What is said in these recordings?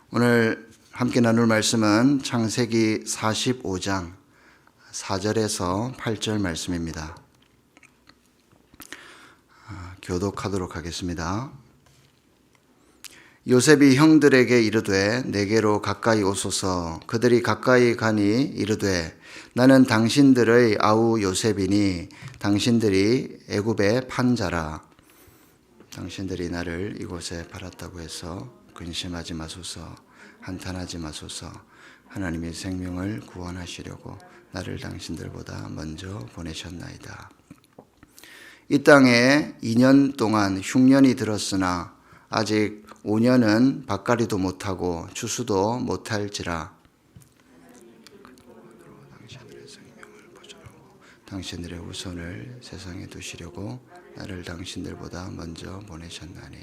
오늘 함께 나눌 말씀은 창세기 45장 4절에서 8절 말씀입니다. 교독하도록 하겠습니다. 요셉이 형들에게 이르되 내게로 가까이 오소서. 그들이 가까이 가니 이르되 나는 당신들의 아우 요셉이니 당신들이 애굽에 판 자라. 당신들이 나를 이곳에 팔았다고 해서 근심하지 마소서. 한탄하지 마소서. 하나님의 생명을 구원하시려고 나를 당신들보다 먼저 보내셨나이다. 이 땅에 2년 동안 흉년이 들었으나 아직 5년은 밭갈이도 못하고 추수도 못할지라. 당신들의 생명을 보존하고 당신들의 후손을 세상에 두시려고 나를 당신들보다 먼저 보내셨나니.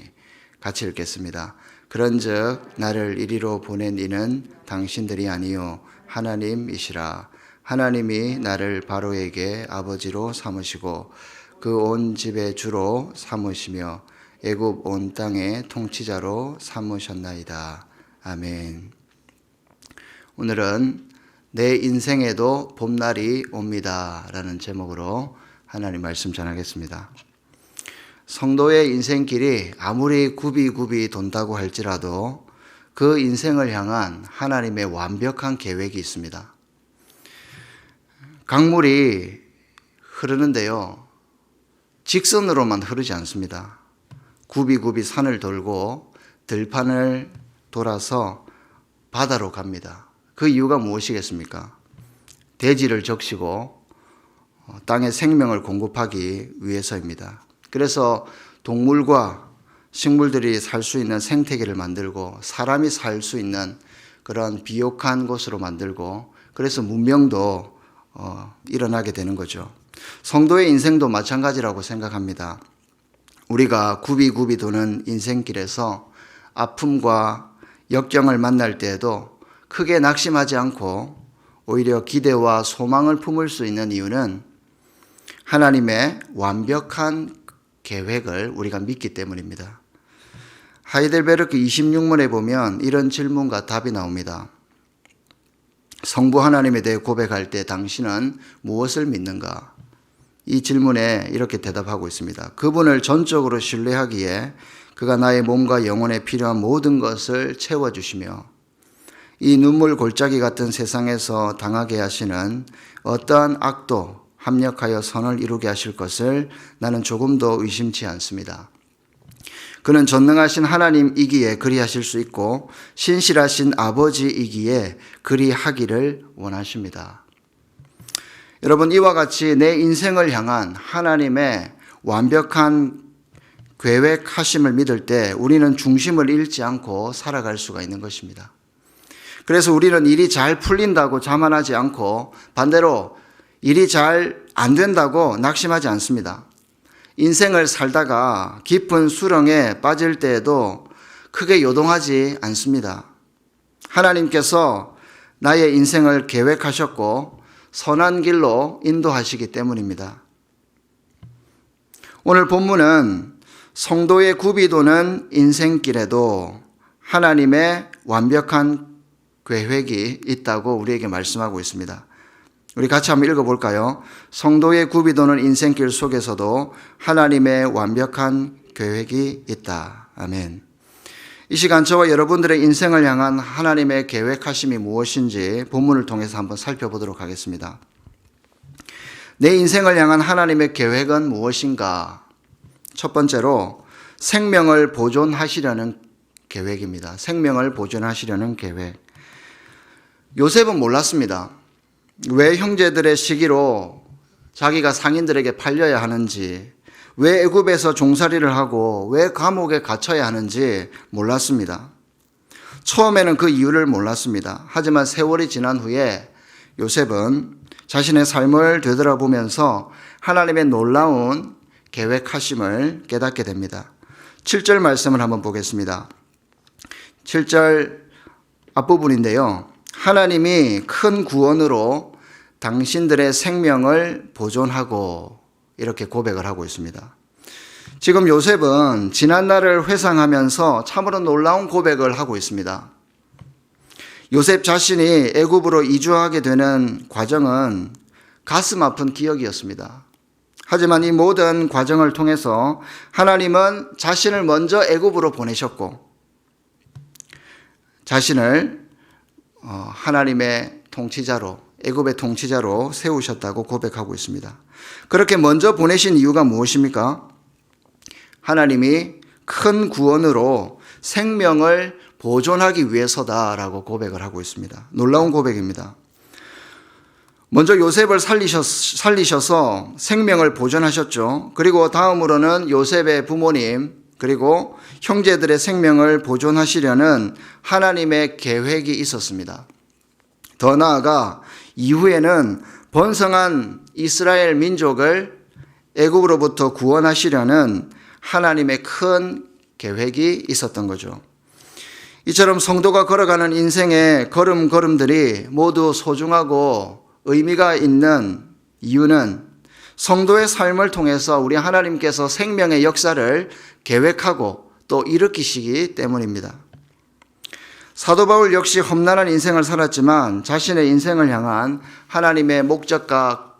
같이 읽겠습니다. 그런즉 나를 이리로 보낸 이는 당신들이 아니요 하나님이시라. 하나님이 나를 바로에게 아버지로 삼으시고 그 온 집의 주로 삼으시며 애굽 온 땅의 통치자로 삼으셨나이다. 아멘. 오늘은 내 인생에도 봄날이 옵니다 라는 제목으로 하나님 말씀 전하겠습니다. 성도의 인생길이 아무리 굽이굽이 돈다고 할지라도 그 인생을 향한 하나님의 완벽한 계획이 있습니다. 강물이 흐르는데요, 직선으로만 흐르지 않습니다. 굽이굽이 산을 돌고 들판을 돌아서 바다로 갑니다. 그 이유가 무엇이겠습니까? 대지를 적시고 땅에 생명을 공급하기 위해서입니다. 그래서 동물과 식물들이 살 수 있는 생태계를 만들고 사람이 살 수 있는 그런 비옥한 곳으로 만들고, 그래서 문명도 일어나게 되는 거죠. 성도의 인생도 마찬가지라고 생각합니다. 우리가 굽이굽이 도는 인생길에서 아픔과 역경을 만날 때에도 크게 낙심하지 않고 오히려 기대와 소망을 품을 수 있는 이유는 하나님의 완벽한 계획을 우리가 믿기 때문입니다. 하이델베르크 26문에 보면 이런 질문과 답이 나옵니다. 성부 하나님에 대해 고백할 때 당신은 무엇을 믿는가? 이 질문에 이렇게 대답하고 있습니다. 그분을 전적으로 신뢰하기에 그가 나의 몸과 영혼에 필요한 모든 것을 채워주시며 이 눈물 골짜기 같은 세상에서 당하게 하시는 어떠한 악도 합력하여 선을 이루게 하실 것을 나는 조금도 의심치 않습니다. 그는 전능하신 하나님이기에 그리하실 수 있고 신실하신 아버지이기에 그리하기를 원하십니다. 여러분, 이와 같이 내 인생을 향한 하나님의 완벽한 계획하심을 믿을 때 우리는 중심을 잃지 않고 살아갈 수가 있는 것입니다. 그래서 우리는 일이 잘 풀린다고 자만하지 않고 반대로 일이 잘 안 된다고 낙심하지 않습니다. 인생을 살다가 깊은 수렁에 빠질 때에도 크게 요동하지 않습니다. 하나님께서 나의 인생을 계획하셨고 선한 길로 인도하시기 때문입니다. 오늘 본문은 성도의 굽이 도는 인생길에도 하나님의 완벽한 계획이 있다고 우리에게 말씀하고 있습니다. 우리 같이 한번 읽어볼까요? 성도의 굽이 도는 인생길 속에서도 하나님의 완벽한 계획이 있다. 아멘. 이 시간 저와 여러분들의 인생을 향한 하나님의 계획하심이 무엇인지 본문을 통해서 한번 살펴보도록 하겠습니다. 내 인생을 향한 하나님의 계획은 무엇인가? 첫 번째로 생명을 보존하시려는 계획입니다. 생명을 보존하시려는 계획. 요셉은 몰랐습니다. 왜 형제들의 시기로 자기가 상인들에게 팔려야 하는지, 왜 애굽에서 종살이를 하고 왜 감옥에 갇혀야 하는지 몰랐습니다. 처음에는 그 이유를 몰랐습니다. 하지만 세월이 지난 후에 요셉은 자신의 삶을 되돌아보면서 하나님의 놀라운 계획하심을 깨닫게 됩니다. 7절 말씀을 한번 보겠습니다. 7절 앞부분인데요. 하나님이 큰 구원으로 당신들의 생명을 보존하고 이렇게 고백을 하고 있습니다. 지금 요셉은 지난 날을 회상하면서 참으로 놀라운 고백을 하고 있습니다. 요셉 자신이 애굽으로 이주하게 되는 과정은 가슴 아픈 기억이었습니다. 하지만 이 모든 과정을 통해서 하나님은 자신을 먼저 애굽으로 보내셨고 자신을 하나님의 통치자로, 애굽의 통치자로 세우셨다고 고백하고 있습니다. 그렇게 먼저 보내신 이유가 무엇입니까? 하나님이 큰 구원으로 생명을 보존하기 위해서다라고 고백을 하고 있습니다. 놀라운 고백입니다. 먼저 요셉을 살리셔서 생명을 보존하셨죠. 그리고 다음으로는 요셉의 부모님 그리고 형제들의 생명을 보존하시려는 하나님의 계획이 있었습니다. 더 나아가 이후에는 번성한 이스라엘 민족을 애굽으로부터 구원하시려는 하나님의 큰 계획이 있었던 거죠. 이처럼 성도가 걸어가는 인생의 걸음걸음들이 모두 소중하고 의미가 있는 이유는 성도의 삶을 통해서 우리 하나님께서 생명의 역사를 계획하고 또 일으키시기 때문입니다. 사도 바울 역시 험난한 인생을 살았지만 자신의 인생을 향한 하나님의 목적과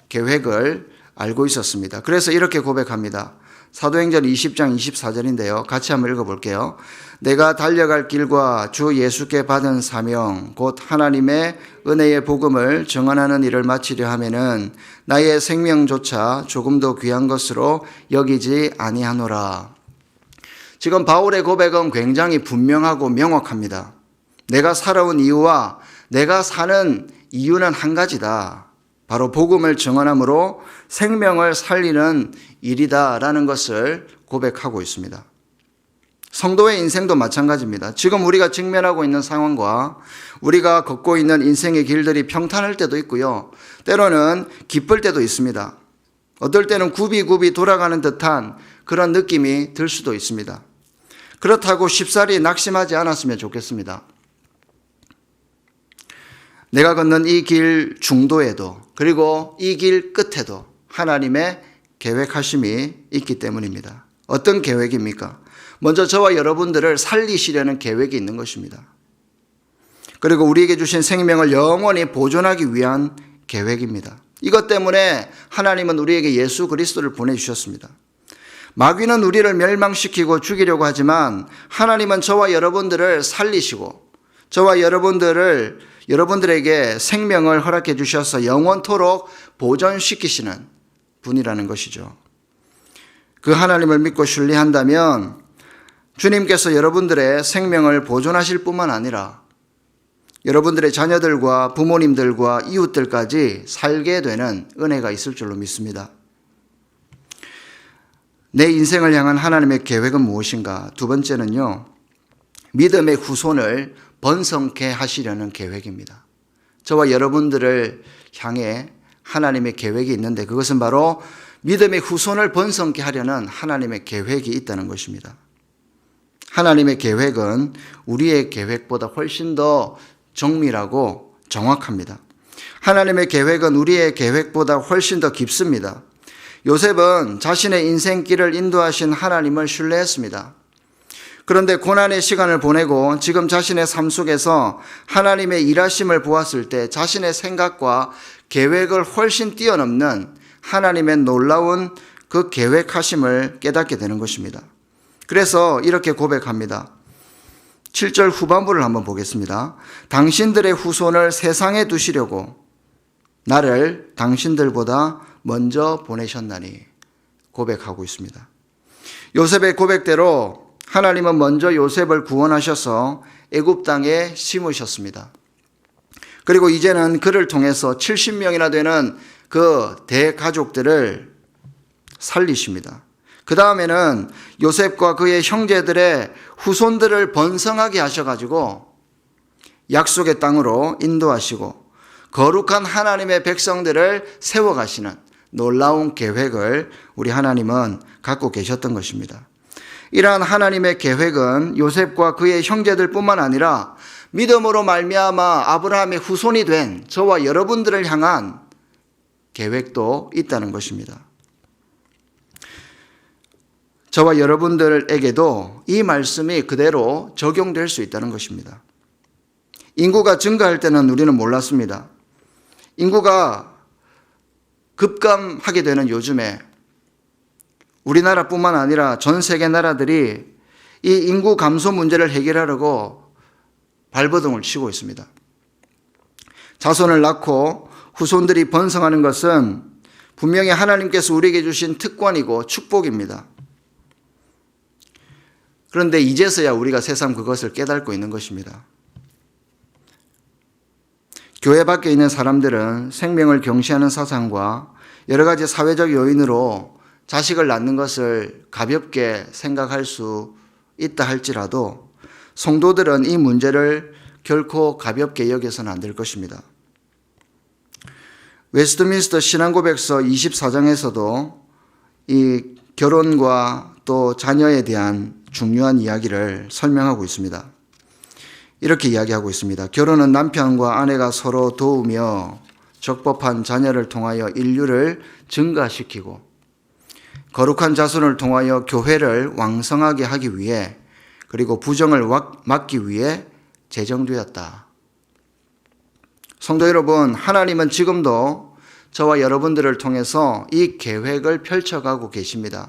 계획을 알고 있었습니다. 그래서 이렇게 고백합니다. 사도행전 20장 24절인데요. 같이 한번 읽어볼게요. 내가 달려갈 길과 주 예수께 받은 사명 곧 하나님의 은혜의 복음을 증언하는 일을 마치려 하면은 나의 생명조차 조금도 귀한 것으로 여기지 아니하노라. 지금 바울의 고백은 굉장히 분명하고 명확합니다. 내가 살아온 이유와 내가 사는 이유는 한 가지다. 바로 복음을 증언함으로 생명을 살리는 일이다라는 것을 고백하고 있습니다. 성도의 인생도 마찬가지입니다. 지금 우리가 직면하고 있는 상황과 우리가 걷고 있는 인생의 길들이 평탄할 때도 있고요. 때로는 기쁠 때도 있습니다. 어떨 때는 굽이굽이 돌아가는 듯한 그런 느낌이 들 수도 있습니다. 그렇다고 쉽사리 낙심하지 않았으면 좋겠습니다. 내가 걷는 이 길 중도에도 그리고 이 길 끝에도 하나님의 계획하심이 있기 때문입니다. 어떤 계획입니까? 먼저 저와 여러분들을 살리시려는 계획이 있는 것입니다. 그리고 우리에게 주신 생명을 영원히 보존하기 위한 계획입니다. 이것 때문에 하나님은 우리에게 예수 그리스도를 보내주셨습니다. 마귀는 우리를 멸망시키고 죽이려고 하지만 하나님은 저와 여러분들을 살리시고 저와 여러분들에게 생명을 허락해 주셔서 영원토록 보존시키시는 분이라는 것이죠. 그 하나님을 믿고 신뢰한다면 주님께서 여러분들의 생명을 보존하실 뿐만 아니라 여러분들의 자녀들과 부모님들과 이웃들까지 살게 되는 은혜가 있을 줄로 믿습니다. 내 인생을 향한 하나님의 계획은 무엇인가? 두 번째는요, 믿음의 후손을 번성케 하시려는 계획입니다. 저와 여러분들을 향해 하나님의 계획이 있는데 그것은 바로 믿음의 후손을 번성케 하려는 하나님의 계획이 있다는 것입니다. 하나님의 계획은 우리의 계획보다 훨씬 더 정밀하고 정확합니다. 하나님의 계획은 우리의 계획보다 훨씬 더 깊습니다. 요셉은 자신의 인생길을 인도하신 하나님을 신뢰했습니다. 그런데 고난의 시간을 보내고 지금 자신의 삶 속에서 하나님의 일하심을 보았을 때 자신의 생각과 계획을 훨씬 뛰어넘는 하나님의 놀라운 그 계획하심을 깨닫게 되는 것입니다. 그래서 이렇게 고백합니다. 7절 후반부를 한번 보겠습니다. 당신들의 후손을 세상에 두시려고 나를 당신들보다 먼저 보내셨나니 고백하고 있습니다. 요셉의 고백대로 하나님은 먼저 요셉을 구원하셔서 애굽 땅에 심으셨습니다. 그리고 이제는 그를 통해서 70명이나 되는 그 대가족들을 살리십니다. 그 다음에는 요셉과 그의 형제들의 후손들을 번성하게 하셔가지고 약속의 땅으로 인도하시고 거룩한 하나님의 백성들을 세워가시는 놀라운 계획을 우리 하나님은 갖고 계셨던 것입니다. 이러한 하나님의 계획은 요셉과 그의 형제들 뿐만 아니라 믿음으로 말미암아 아브라함의 후손이 된 저와 여러분들을 향한 계획도 있다는 것입니다. 저와 여러분들에게도 이 말씀이 그대로 적용될 수 있다는 것입니다. 인구가 증가할 때는 우리는 몰랐습니다. 인구가 급감하게 되는 요즘에 우리나라뿐만 아니라 전 세계 나라들이 이 인구 감소 문제를 해결하려고 발버둥을 치고 있습니다. 자손을 낳고 후손들이 번성하는 것은 분명히 하나님께서 우리에게 주신 특권이고 축복입니다. 그런데 이제서야 우리가 새삼 그것을 깨닫고 있는 것입니다. 교회 밖에 있는 사람들은 생명을 경시하는 사상과 여러 가지 사회적 요인으로 자식을 낳는 것을 가볍게 생각할 수 있다 할지라도 성도들은 이 문제를 결코 가볍게 여겨서는 안 될 것입니다. 웨스트민스터 신앙고백서 24장에서도 이 결혼과 또 자녀에 대한 중요한 이야기를 설명하고 있습니다. 이렇게 이야기하고 있습니다. 결혼은 남편과 아내가 서로 도우며 적법한 자녀를 통하여 인류를 증가시키고 거룩한 자손을 통하여 교회를 왕성하게 하기 위해 그리고 부정을 막기 위해 제정되었다. 성도 여러분, 하나님은 지금도 저와 여러분들을 통해서 이 계획을 펼쳐가고 계십니다.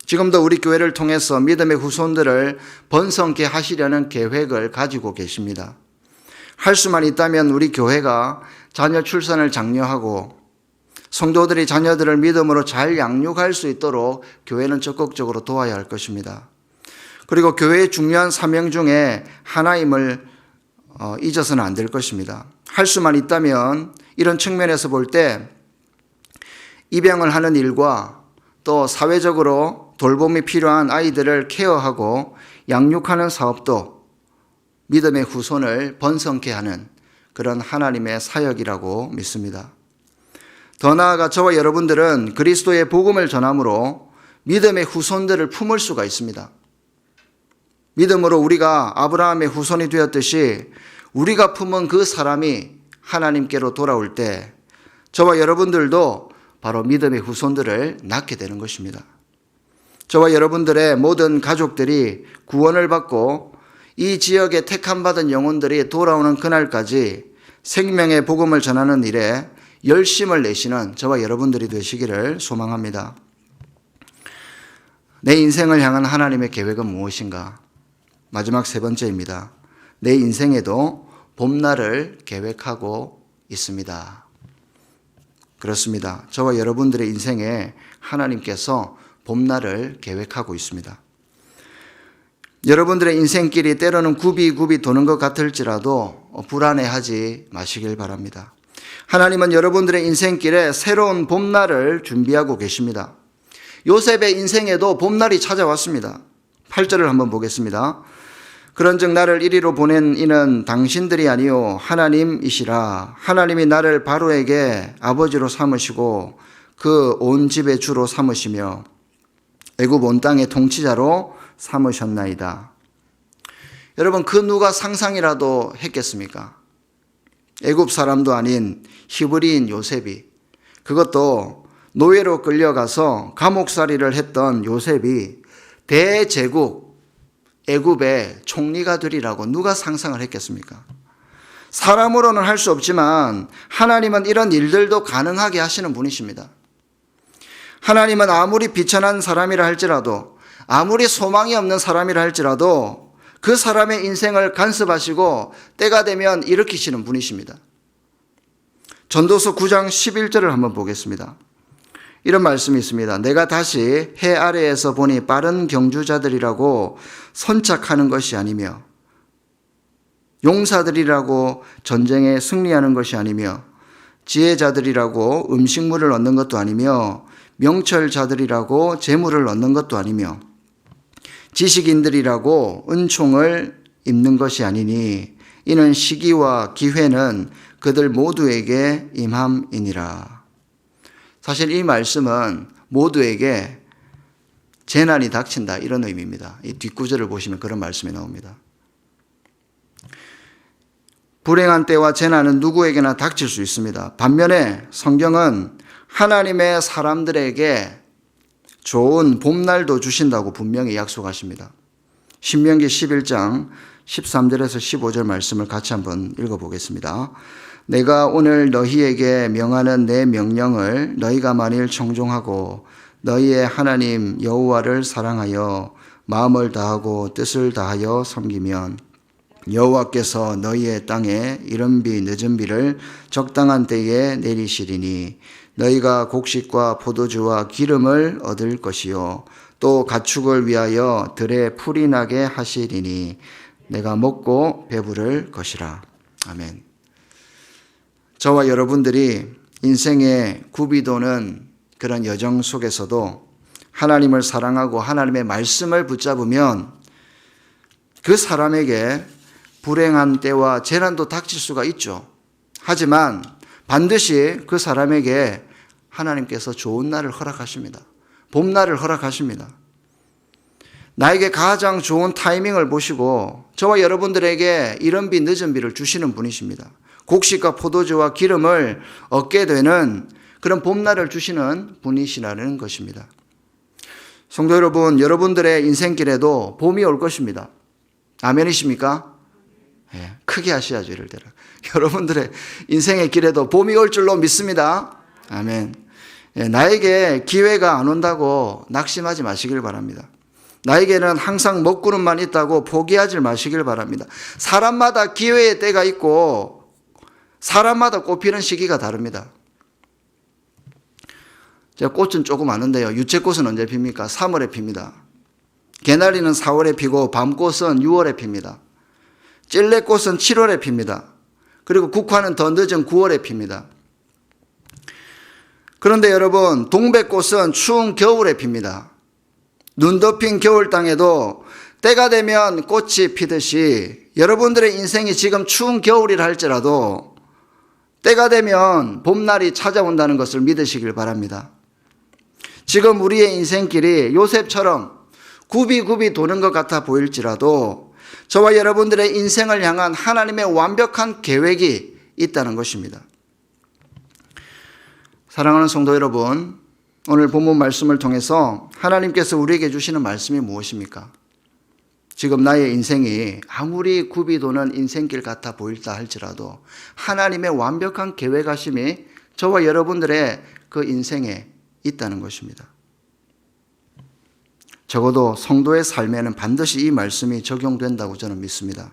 지금도 우리 교회를 통해서 믿음의 후손들을 번성케 하시려는 계획을 가지고 계십니다. 할 수만 있다면 우리 교회가 자녀 출산을 장려하고 성도들이 자녀들을 믿음으로 잘 양육할 수 있도록 교회는 적극적으로 도와야 할 것입니다. 그리고 교회의 중요한 사명 중에 하나임을 잊어서는 안 될 것입니다. 할 수만 있다면 이런 측면에서 볼 때 입양을 하는 일과 또 사회적으로 돌봄이 필요한 아이들을 케어하고 양육하는 사업도 믿음의 후손을 번성케 하는 그런 하나님의 사역이라고 믿습니다. 더 나아가 저와 여러분들은 그리스도의 복음을 전함으로 믿음의 후손들을 품을 수가 있습니다. 믿음으로 우리가 아브라함의 후손이 되었듯이 우리가 품은 그 사람이 하나님께로 돌아올 때 저와 여러분들도 바로 믿음의 후손들을 낳게 되는 것입니다. 저와 여러분들의 모든 가족들이 구원을 받고 이 지역에 택함받은 영혼들이 돌아오는 그날까지 생명의 복음을 전하는 일에 열심을 내시는 저와 여러분들이 되시기를 소망합니다. 내 인생을 향한 하나님의 계획은 무엇인가? 마지막 세 번째입니다. 내 인생에도 봄날을 계획하고 있습니다. 그렇습니다. 저와 여러분들의 인생에 하나님께서 봄날을 계획하고 있습니다. 여러분들의 인생길이 때로는 굽이굽이 도는 것 같을지라도 불안해하지 마시길 바랍니다. 하나님은 여러분들의 인생길에 새로운 봄날을 준비하고 계십니다. 요셉의 인생에도 봄날이 찾아왔습니다. 8절을 한번 보겠습니다. 그런즉 나를 이리로 보낸 이는 당신들이 아니요 하나님이시라. 하나님이 나를 바로에게 아버지로 삼으시고 그 온 집의 주로 삼으시며 애굽 온 땅의 통치자로 삼으셨나이다. 여러분, 그 누가 상상이라도 했겠습니까? 애굽 사람도 아닌 히브리인 요셉이, 그것도 노예로 끌려가서 감옥살이를 했던 요셉이 대제국 애굽의 총리가 되리라고 누가 상상을 했겠습니까? 사람으로는 할 수 없지만 하나님은 이런 일들도 가능하게 하시는 분이십니다. 하나님은 아무리 비천한 사람이라 할지라도, 아무리 소망이 없는 사람이라 할지라도 그 사람의 인생을 간섭하시고 때가 되면 일으키시는 분이십니다. 전도서 9장 11절을 한번 보겠습니다. 이런 말씀이 있습니다. 내가 다시 해 아래에서 보니 빠른 경주자들이라고 선착하는 것이 아니며 용사들이라고 전쟁에 승리하는 것이 아니며 지혜자들이라고 음식물을 얻는 것도 아니며 명철자들이라고 재물을 얻는 것도 아니며 지식인들이라고 은총을 입는 것이 아니니 이는 시기와 기회는 그들 모두에게 임함이니라. 사실 이 말씀은 모두에게 재난이 닥친다 이런 의미입니다. 이 뒷구절을 보시면 그런 말씀이 나옵니다. 불행한 때와 재난은 누구에게나 닥칠 수 있습니다. 반면에 성경은 하나님의 사람들에게 좋은 봄날도 주신다고 분명히 약속하십니다. 신명기 11장 13절에서 15절 말씀을 같이 한번 읽어보겠습니다. 내가 오늘 너희에게 명하는 내 명령을 너희가 만일 청종하고 너희의 하나님 여호와를 사랑하여 마음을 다하고 뜻을 다하여 섬기면 여호와께서 너희의 땅에 이른 비 늦은 비를 적당한 때에 내리시리니 너희가 곡식과 포도주와 기름을 얻을 것이요 또 가축을 위하여 들에 풀이 나게 하시리니 내가 먹고 배부를 것이라. 아멘. 저와 여러분들이 인생의 굽이 도는 그런 여정 속에서도 하나님을 사랑하고 하나님의 말씀을 붙잡으면 그 사람에게 불행한 때와 재난도 닥칠 수가 있죠. 하지만 반드시 그 사람에게 하나님께서 좋은 날을 허락하십니다. 봄날을 허락하십니다. 나에게 가장 좋은 타이밍을 보시고 저와 여러분들에게 이른 비 늦은 비를 주시는 분이십니다. 곡식과 포도주와 기름을 얻게 되는 그런 봄날을 주시는 분이시라는 것입니다. 성도 여러분, 여러분들의 인생길에도 봄이 올 것입니다. 아멘이십니까? 네, 크게 하셔야죠, 이럴 때는. 여러분들의 인생의 길에도 봄이 올 줄로 믿습니다. 아멘. 네, 나에게 기회가 안 온다고 낙심하지 마시길 바랍니다. 나에게는 항상 먹구름만 있다고 포기하지 마시길 바랍니다. 사람마다 기회의 때가 있고 사람마다 꽃피는 시기가 다릅니다. 제가 꽃은 조금 아는데요. 유채꽃은 언제 핍니까? 3월에 핍니다. 개나리는 4월에 피고 밤꽃은 6월에 핍니다. 찔레꽃은 7월에 핍니다. 그리고 국화는 더 늦은 9월에 핍니다. 그런데 여러분, 동백꽃은 추운 겨울에 핍니다. 눈 덮인 겨울 땅에도 때가 되면 꽃이 피듯이 여러분들의 인생이 지금 추운 겨울이라 할지라도 때가 되면 봄날이 찾아온다는 것을 믿으시길 바랍니다. 지금 우리의 인생길이 요셉처럼 굽이 도는 것 같아 보일지라도 저와 여러분들의 인생을 향한 하나님의 완벽한 계획이 있다는 것입니다. 사랑하는 성도 여러분, 오늘 본문 말씀을 통해서 하나님께서 우리에게 주시는 말씀이 무엇입니까? 지금 나의 인생이 아무리 굽이 도는 인생길 같아 보일다 할지라도 하나님의 완벽한 계획하심이 저와 여러분들의 그 인생에 있다는 것입니다. 적어도 성도의 삶에는 반드시 이 말씀이 적용된다고 저는 믿습니다.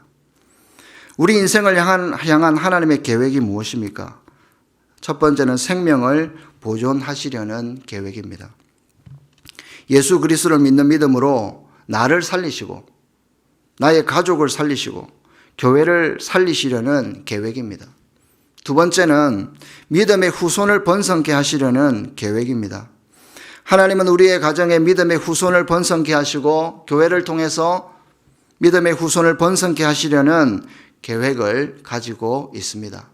우리 인생을 향한 하나님의 계획이 무엇입니까? 첫 번째는 생명을 보존하시려는 계획입니다. 예수 그리스도를 믿는 믿음으로 나를 살리시고 나의 가족을 살리시고 교회를 살리시려는 계획입니다. 두 번째는 믿음의 후손을 번성케 하시려는 계획입니다. 하나님은 우리의 가정에 믿음의 후손을 번성케 하시고 교회를 통해서 믿음의 후손을 번성케 하시려는 계획을 가지고 있습니다.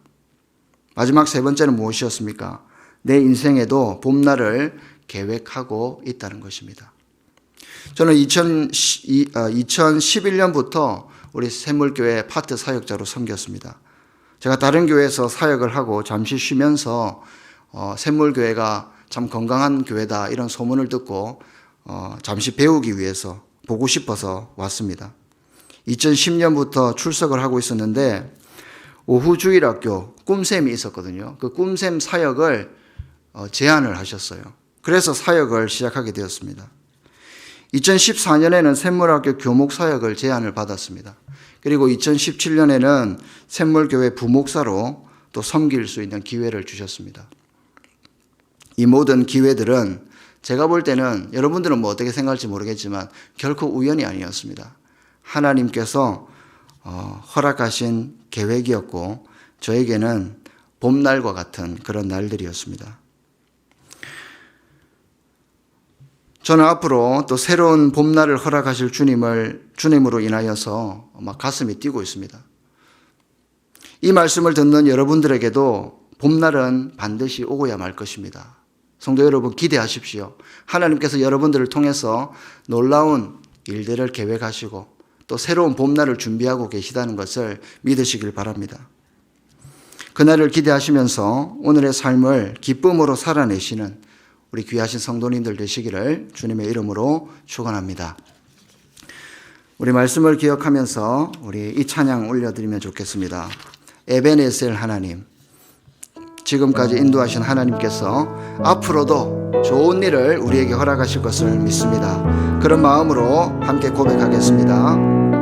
마지막 세 번째는 무엇이었습니까? 내 인생에도 봄날을 계획하고 있다는 것입니다. 저는 2011년부터 우리 샘물교회 파트 사역자로 섬겼습니다. 제가 다른 교회에서 사역을 하고 잠시 쉬면서 샘물교회가 참 건강한 교회다 이런 소문을 듣고 잠시 배우기 위해서 보고 싶어서 왔습니다. 2010년부터 출석을 하고 있었는데 오후 주일학교 꿈샘이 있었거든요. 그 꿈샘 사역을 제안을 하셨어요. 그래서 사역을 시작하게 되었습니다. 2014년에는 샘물학교 교목 사역을 제안을 받았습니다. 그리고 2017년에는 샘물교회 부목사로 또 섬길 수 있는 기회를 주셨습니다. 이 모든 기회들은 제가 볼 때는 여러분들은 뭐 어떻게 생각할지 모르겠지만 결코 우연이 아니었습니다. 하나님께서 허락하신 계획이었고 저에게는 봄날과 같은 그런 날들이었습니다. 저는 앞으로 또 새로운 봄날을 허락하실 주님으로 인하여서 막 가슴이 뛰고 있습니다. 이 말씀을 듣는 여러분들에게도 봄날은 반드시 오고야 말 것입니다. 성도 여러분 기대하십시오. 하나님께서 여러분들을 통해서 놀라운 일들을 계획하시고 또 새로운 봄날을 준비하고 계시다는 것을 믿으시길 바랍니다. 그날을 기대하시면서 오늘의 삶을 기쁨으로 살아내시는 우리 귀하신 성도님들 되시기를 주님의 이름으로 축원합니다. 우리 말씀을 기억하면서 우리 이 찬양 올려드리면 좋겠습니다. 에베네셀 하나님, 지금까지 인도하신 하나님께서 앞으로도 좋은 일을 우리에게 허락하실 것을 믿습니다. 그런 마음으로 함께 고백하겠습니다.